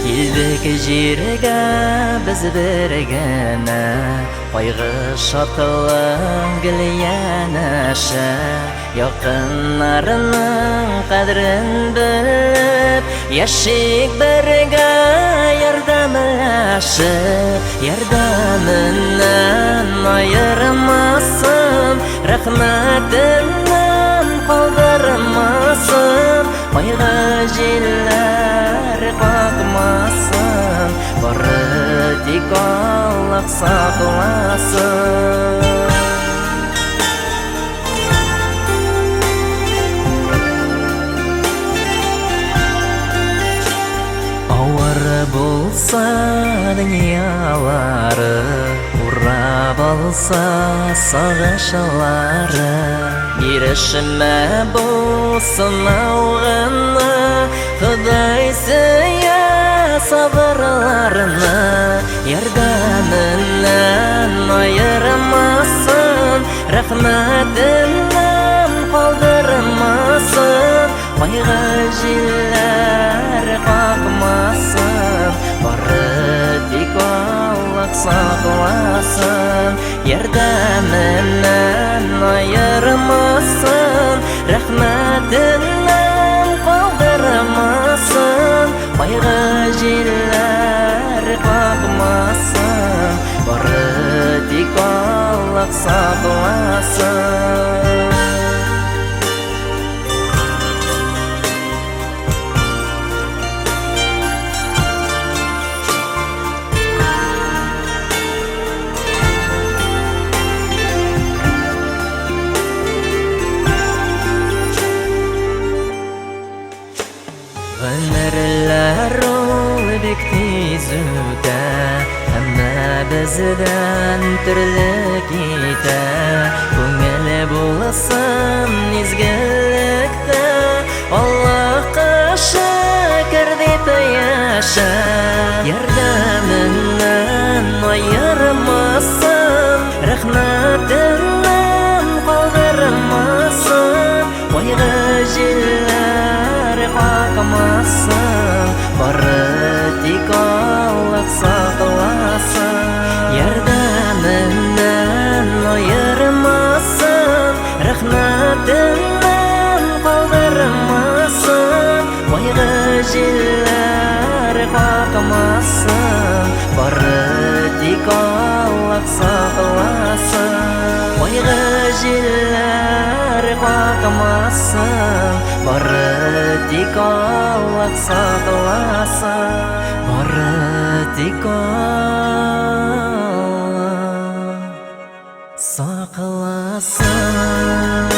Келдік жерге біз біргені, қойғы шатылың гүл янышы. Якыннарының қадірін біліп, яшик бірге ярдамлашып. Ярдамынан айырмасын, рахматынан қалдырмасын. Қойғы желлер қақмасын, бары тек Аллах сақласын. Ауыр болса дүниялары, урап алса сағышылары, берішіме болсын ауғаны, Құдай сүйе сабырларына. Ярдамынан айырмасын, рахматынан қалдырмасын. Қойғы желлер қақмасын, бары тек Аллах сақласын. Ярдамынан айырмасын, рахматынан қалдырмасын. Қойғы желлер қақмасын, бары тек Аллах сақласын. Ömürler ol bek tez öte, Әмма бізден түрлі кете. Көңіл болсын езгілікті, Аллахқа шүкір деп яша. Ярдамынан айырмасын, рахматынан қалдырмасын. Қойғы желлер қақмасын, бары тек Аллах сақласын. Ярдамынан айырмасын, рахматынан қалдырмасын. Қойғы желлер қақмасын, бары тек Аллах сақласын. Қойғы желлер қақмасын, бары тек Аллах сақласын. Бары тек Аллах сақласын.